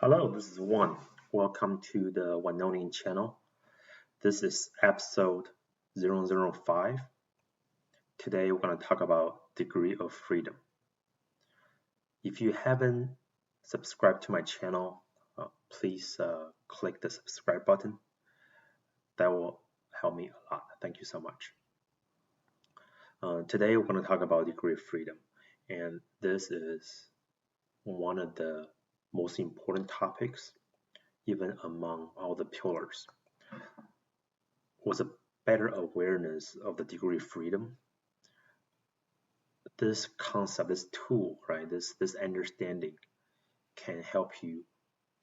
Hello, this is One. Welcome to the OneOnian channel. This is episode 005. Today we're going to talk about degree of freedom. If you haven't subscribed to my channel, please click the subscribe button. That will help me a lot. Thank you so much. Today we're going to talk about degree of freedom, and this is one of the most important topics even among all the pillars. Was a better awareness of the degree of freedom. This concept, this tool, right, this understanding can help you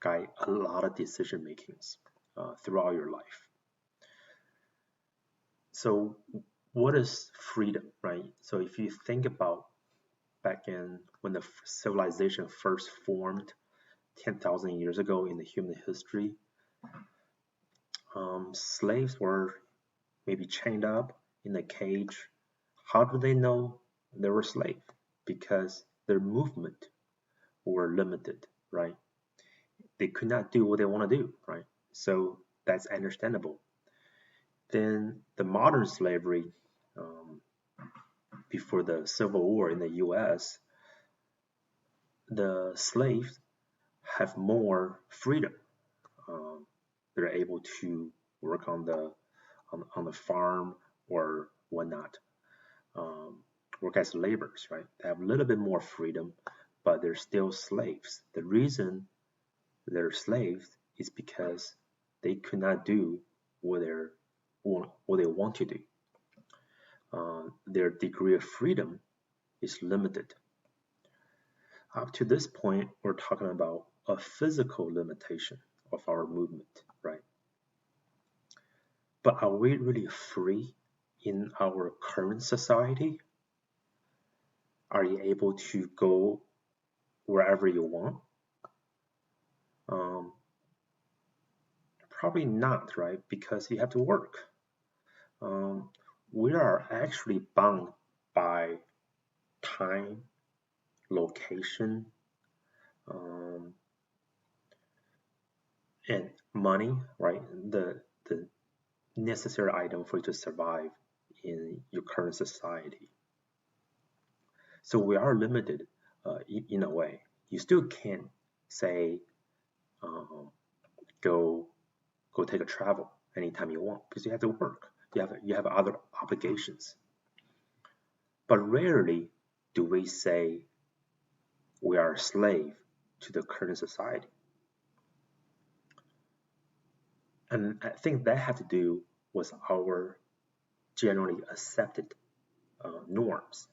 guide a lot of decision makings throughout your life. So what is freedom, right? So if you think about back in when the civilization first formed 10,000 years ago in the human history, slaves were maybe chained up in a cage. How do they know they were slaves? Because their movement were limited, right? They could not do what they want to do, right? So that's understandable. Then the modern slavery, before the Civil War in the U.S., the slaves have more freedom. They're able to work on the farm or whatnot, work as laborers, right? They have a little bit more freedom, but they're still slaves. The reason they're slaves is because they could not do what they want to do. Their degree of freedom is limited. Up to this point, we're talking about a physical limitation of our movement, right? But are we really free in our current society? Are you able to go wherever you want? Probably not, right? Because you have to work. We are actually bound by time, location, and money, right? The necessary item for you to survive in your current society. So we are limited in a way. You still can't say go take a travel anytime you want because you have to work. You have other obligations. But rarely do we say we are a slave to the current society. And I think that had to do with our generally accepted norms.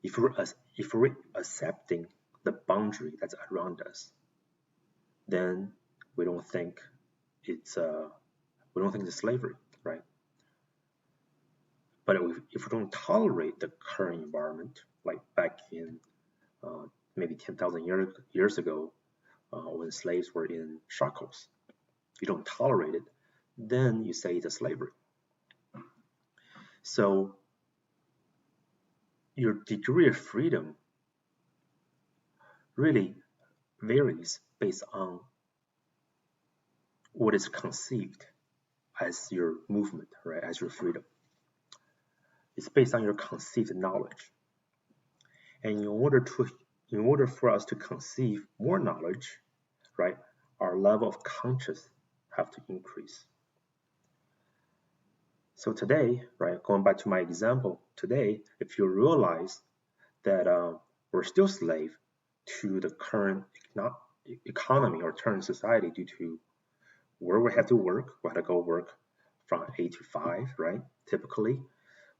If we're accepting the boundary that's around us, then we don't think it's slavery, right? But if we don't tolerate the current environment, like back in maybe 10,000 years ago, when slaves were in shackles, you don't tolerate it, then you say it's a slavery. So your degree of freedom really varies based on what is conceived as your movement, right, as your freedom. It's based on your conceived knowledge. And in order for us to conceive more knowledge, right, our level of consciousness have to increase. So today, right, going back to my example, today, if you realize that we're still slave to the current economy or current society due to where we have to work, we have to go work from 8 to 5, right? Typically,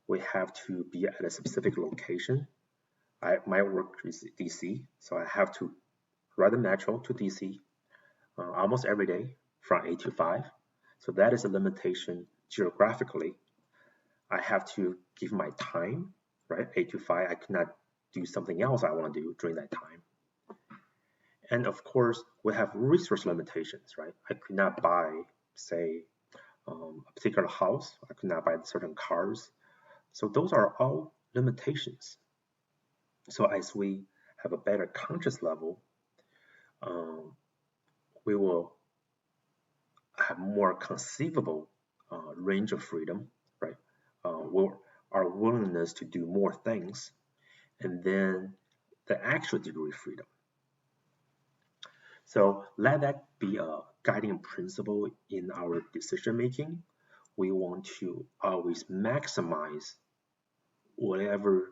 we have to be at a specific location. My work is DC, so I have to ride the metro to DC almost every day from 8 to 5. So that is a limitation geographically. I have to give my time, right? 8 to 5, I cannot do something else I want to do during that time. And of course, we have resource limitations, right? I could not buy, say, a particular house. I could not buy certain cars. So those are all limitations. So as we have a better conscious level, we will have more conceivable range of freedom, right? Our willingness to do more things, and then the actual degree of freedom. So let that be a guiding principle in our decision making. We want to always maximize whatever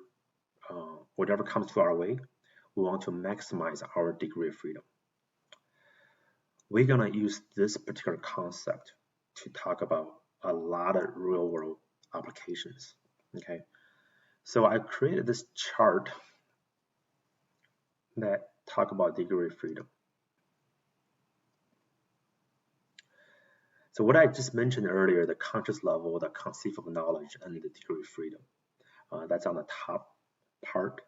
comes to our way. We want to maximize our degree of freedom. We're gonna use this particular concept to talk about a lot of real world applications. Okay, so I created this chart that talk about degree of freedom. So what I just mentioned earlier, the conscious level, the conceivable knowledge, and the degree of freedom, that's on the top part.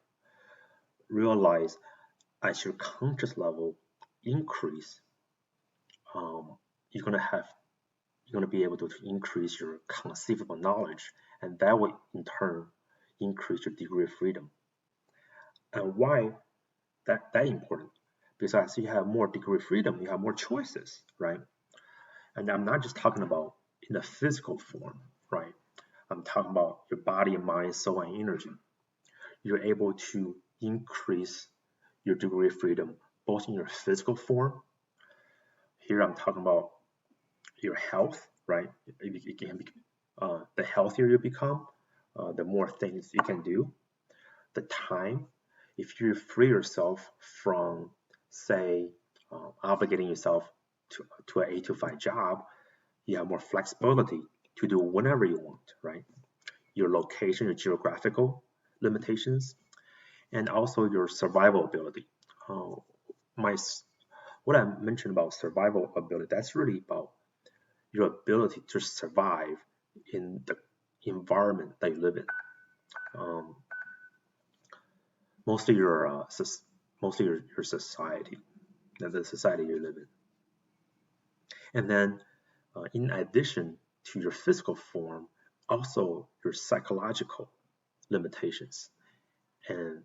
Realize as your conscious level increase, you're gonna be able to increase your conceivable knowledge, and that will in turn increase your degree of freedom. And why that important? Because as you have more degree of freedom, you have more choices, right? And I'm not just talking about in the physical form, right? I'm talking about your body, mind, soul, and energy. You're able to increase your degree of freedom both in your physical form. Here I'm talking about your health, right? It can be, the healthier you become, the more things you can do. The time, if you free yourself from, say, obligating yourself to an 8 to 5 job, you have more flexibility to do whenever you want, right? Your location, your geographical limitations, and also your survival ability. What I mentioned about survival ability, that's really about your ability to survive in the environment that you live in. Mostly your society, the society you live in. And then in addition to your physical form, also your psychological limitations. And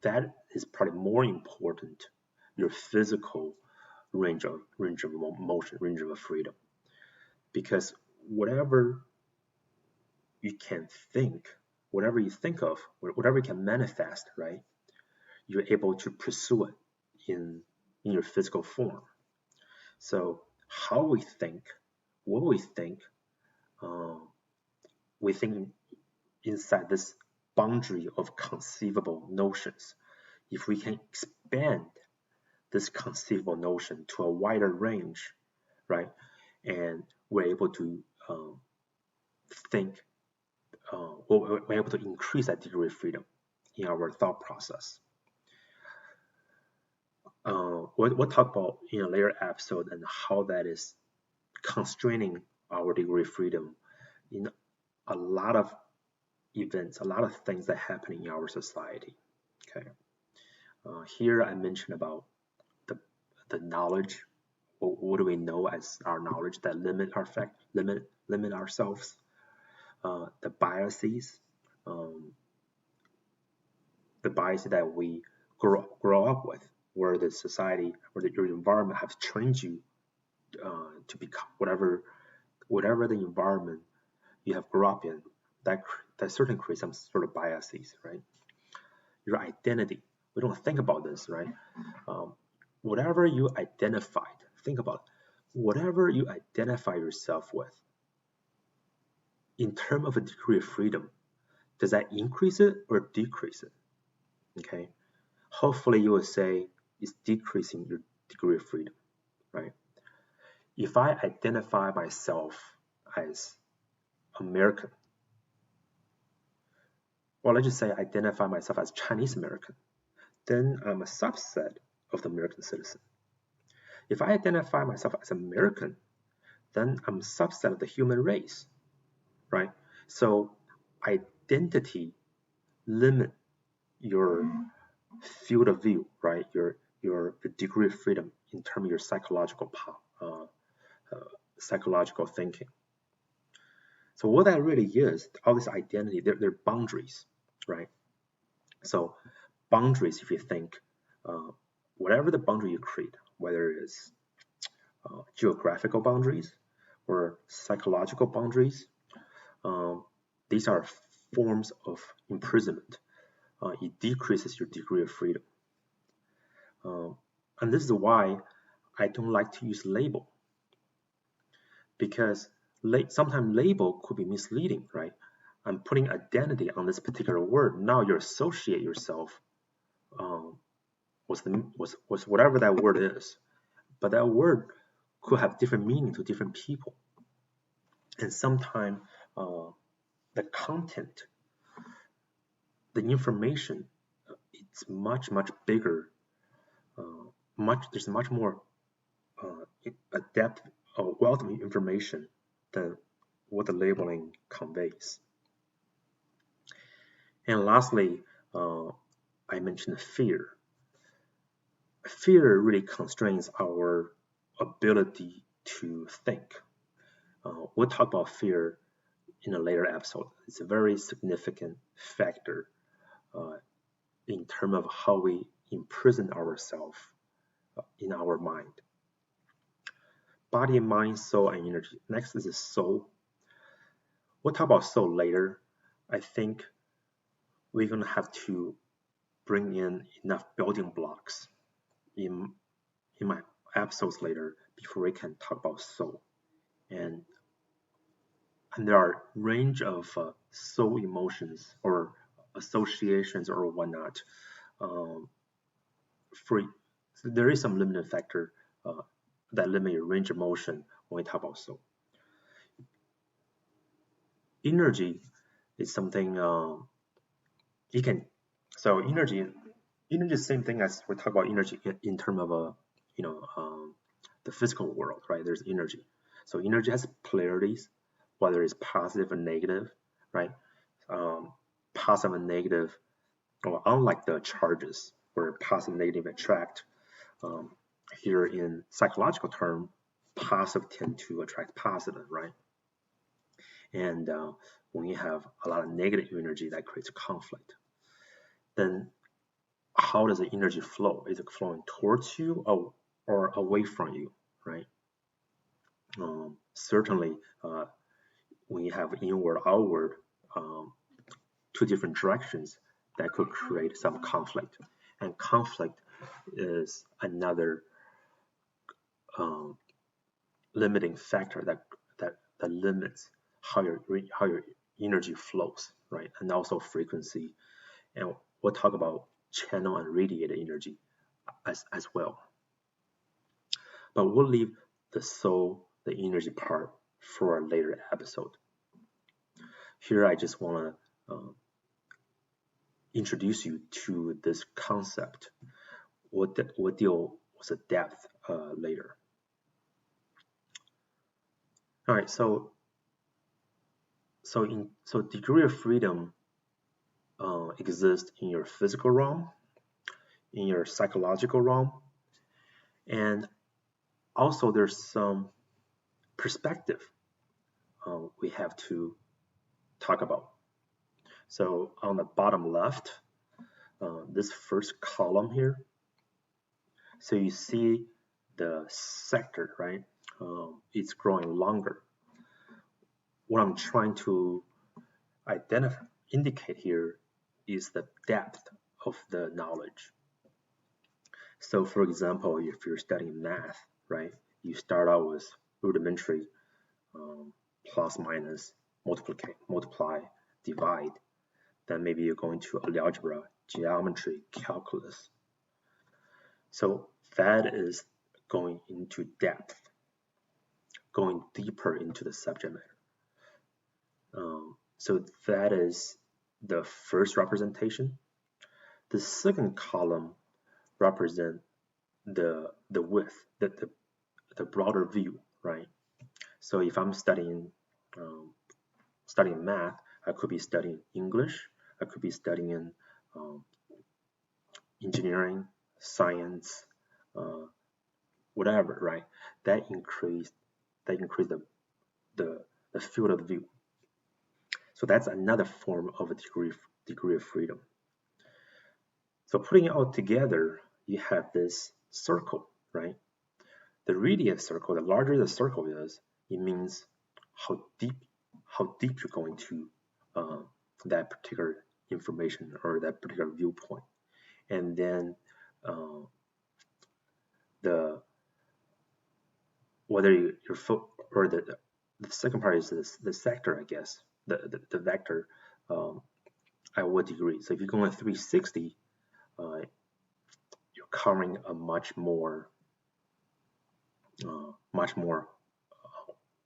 that is probably more important, your physical range of motion, range of freedom. Because whatever you can think, whatever you think of, whatever you can manifest, right? You're able to pursue it in your physical form. So how we think, what we think inside this boundary of conceivable notions. If we can expand this conceivable notion to a wider range, right, and we're able to think, we're able to increase that degree of freedom in our thought process. We'll talk about in a later episode and how that is constraining our degree of freedom in a lot of events, a lot of things that happen in our society. Okay. Here I mentioned about the knowledge. What do we know as our knowledge that limit ourselves? The biases, the biases that we grow up with, where the society or your environment has trained you to become whatever the environment you have grew up in. That certainly creates some sort of biases, right? Your identity. We don't think about this, right? Whatever you identified, think about it. Whatever you identify yourself with, in terms of a degree of freedom, does that increase it or decrease it? Okay. Hopefully you will say it's decreasing your degree of freedom, right? If I identify myself as American, or let's just say I identify myself as Chinese American, then I'm a subset of the American citizen. If I identify myself as American, then I'm a subset of the human race, right? So identity limit your field of view, right? Your degree of freedom in terms of your psychological thinking. So what that really is, all this identity, they're boundaries, right? So boundaries, if you think, whatever the boundary you create, whether it's geographical boundaries or psychological boundaries. These are forms of imprisonment. It decreases your degree of freedom. And this is why I don't like to use label, because sometimes label could be misleading, right? I'm putting identity on this particular word. Now you associate yourself with whatever that word is, but that word could have different meaning to different people. And sometimes the content, the information, it's much bigger. There's much more a depth, a wealth of information than what the labeling conveys. And lastly, I mentioned fear. Fear really constrains our ability to think. We'll talk about fear in a later episode. It's a very significant factor in terms of how we imprison ourselves in our mind. Body, mind, soul, and energy. Next is the soul. We'll talk about soul later. I think we're going to have to bring in enough building blocks in my episodes later before we can talk about soul. And there are range of soul emotions or associations or whatnot. So there is some limiting factor that limit your range of motion when we talk about soul. Energy is something you can. So energy is the same thing as we talk about energy in terms of the physical world, right? There's energy. So energy has polarities, whether it's positive or negative, right? Positive and negative, well, unlike the charges where positive and negative attract, here in psychological term, positive tend to attract positive, right? And when you have a lot of negative energy, that creates conflict. Then how does the energy flow? Is it flowing towards you or away from you, right? Certainly, when you have inward, outward, two different directions, that could create some conflict. And conflict is another limiting factor that limits how your energy flows, right? And also frequency. And we'll talk about channel and radiated energy as well. But we'll leave the soul, the energy part, for a later episode. Here I just want to introduce you to this concept. We'll deal with the depth later. All right, so degree of freedom exists in your physical realm, in your psychological realm, and also there's some perspective we have to talk about. So on the bottom left, this first column here, so you see the sector, right? It's growing longer. What I'm trying to indicate here is the depth of the knowledge. So for example, if you're studying math, right, you start out with rudimentary plus, minus, multiply, divide. Then maybe you're going to algebra, geometry, calculus. So that is going into depth, going deeper into the subject matter. So that is the first representation. The second column represents the width, the broader view, right? So if I'm studying math, I could be studying English, I could be studying engineering, science, whatever, right? That increase the field of view. So that's another form of a degree of freedom. So putting it all together, you have this circle, right? the radius circle, the larger the circle is, it means how deep you're going to that particular information or that particular viewpoint. And then the whether you're or the second part is the sector, I guess, the vector at what degree. So if you're going 360, you're covering a much more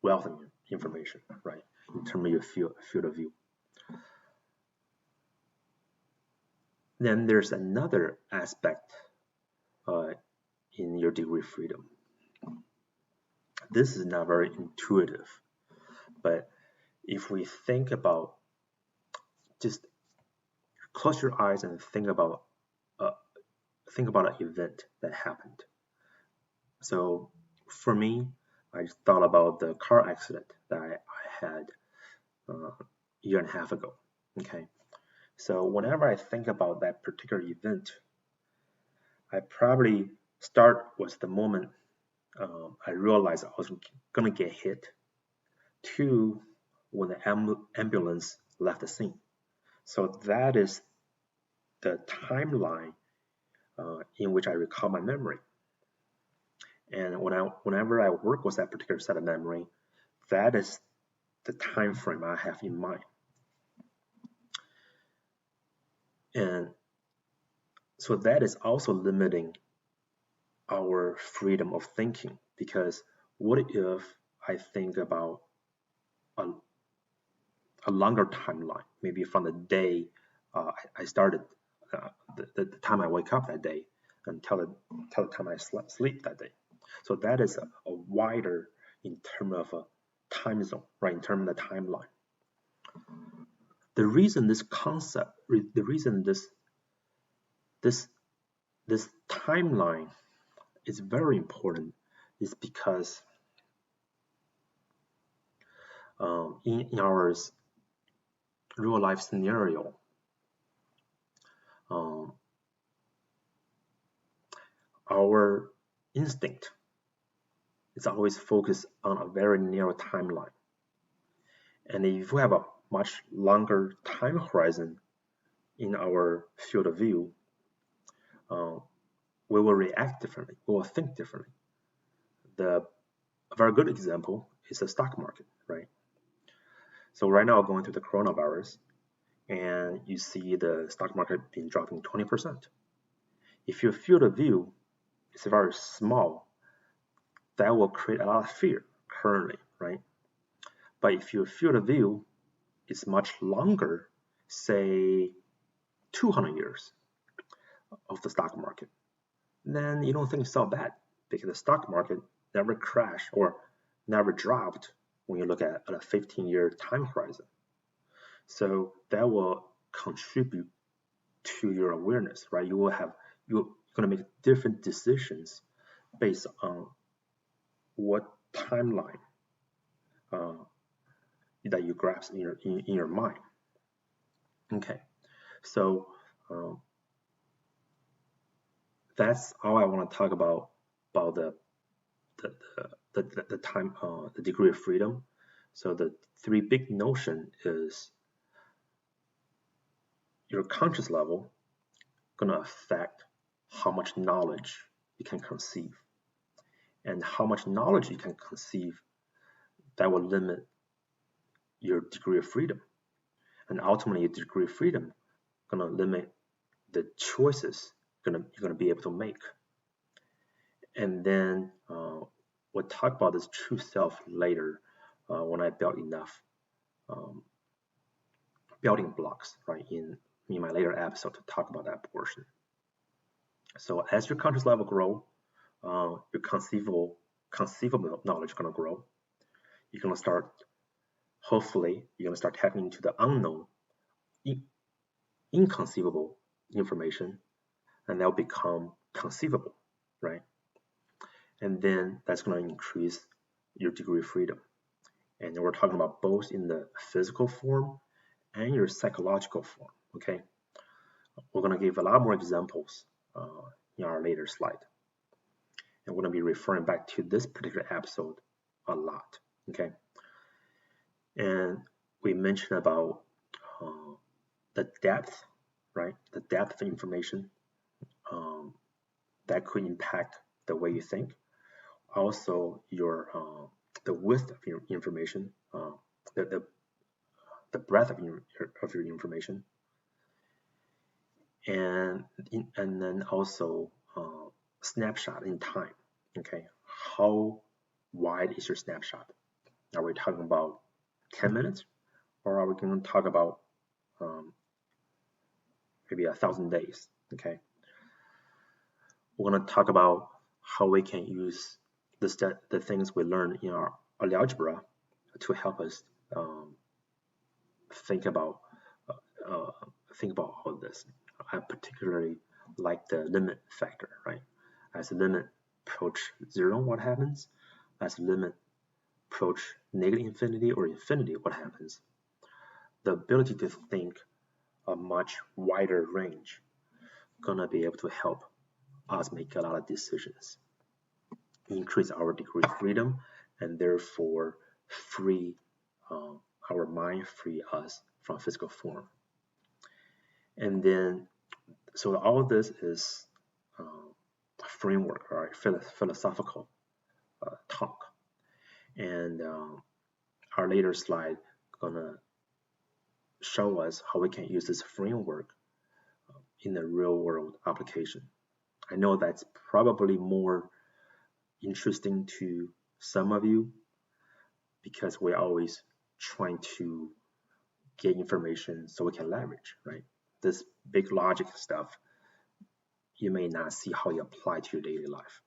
wealth of information, right? In terms of your field of view. Then there's another aspect in your degree of freedom. This is not very intuitive, but if we think about, just close your eyes and think about an event that happened. So for me, I just thought about the car accident that I had a year and a half ago. Okay, so whenever I think about that particular event, I probably start with the moment I realized I was gonna get hit, to when the ambulance left the scene. So that is the timeline in which I recall my memory. And whenever I work with that particular set of memory, that is the time frame I have in mind. And so that is also limiting our freedom of thinking, because what if I think about a longer timeline, maybe from the day I started, the time I wake up that day, until the time I sleep that day. So that is a wider in terms of a time zone, right? In terms of the timeline. The reason this concept, the reason this timeline is very important is because in our real life scenario, our instinct is always focused on a very narrow timeline. And if we have a much longer time horizon in our field of view, we will react differently, we will think differently. A very good example is the stock market, right? So right now, going through the coronavirus, and you see the stock market been dropping 20%. If your field of view is very small, that will create a lot of fear currently, right? But if your field of view is much longer, say 200 years of the stock market, then you don't think it's so bad, because the stock market never crashed or never dropped when you look at a 15-year time horizon. So that will contribute to your awareness, right? You're going to make different decisions based on what timeline that you grasp in your mind. Okay, so that's all I want to talk about the time, the degree of freedom. So the three big notion is your conscious level gonna affect how much knowledge you can conceive, and how much knowledge you can conceive, that will limit your degree of freedom, and ultimately your degree of freedom gonna limit the choices you're gonna be able to make. And then we'll talk about this true self later when I build enough building blocks, right, in my later episode to talk about that portion. So as your conscious level grow, your conceivable knowledge gonna grow. You're gonna start, hopefully, you're gonna start tapping into the unknown, inconceivable information, and they'll become conceivable, right? And then that's going to increase your degree of freedom. And we're talking about both in the physical form and your psychological form, okay? We're going to give a lot more examples in our later slide. And we're going to be referring back to this particular episode a lot, okay? And we mentioned about the depth, right? The depth of information that could impact the way you think. Also, your the width of your information, the breadth of your information, and then also snapshot in time. Okay, how wide is your snapshot? Are we talking about 10 minutes, or are we going to talk about maybe 1,000 days? Okay, we're going to talk about how we can use the things we learned in our algebra to help us think about all this. I particularly like the limit factor, right? As the limit approach 0, what happens? As the limit approach negative infinity or infinity, what happens? The ability to think a much wider range gonna be able to help us make a lot of decisions, increase our degree of freedom, and therefore free our mind, free us from physical form. And then, so all of this is a framework, right? Philosophical talk. And our later slide gonna show us how we can use this framework in the real world application. I know that's probably more interesting to some of you because we're always trying to get information so we can leverage, right? This big logic stuff, you may not see how you apply to your daily life,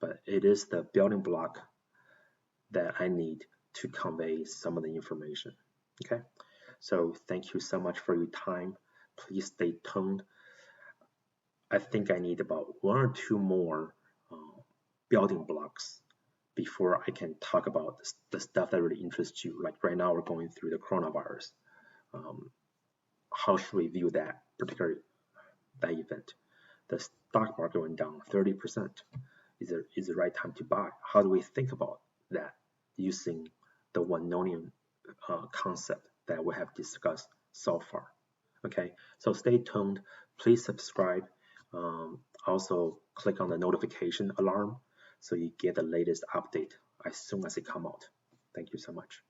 but it is the building block that I need to convey some of the information, okay? So thank you so much for your time. Please stay tuned. I think I need about 1 or 2 more building blocks before I can talk about the stuff that really interests you. Like right now, we're going through the coronavirus. How should we view that particular event? The stock market went down 30%. Is the right time to buy? How do we think about that using the OneOnian concept that we have discussed so far? Okay, so stay tuned. Please subscribe. Also, click on the notification alarm so you get the latest update as soon as it comes out. Thank you so much.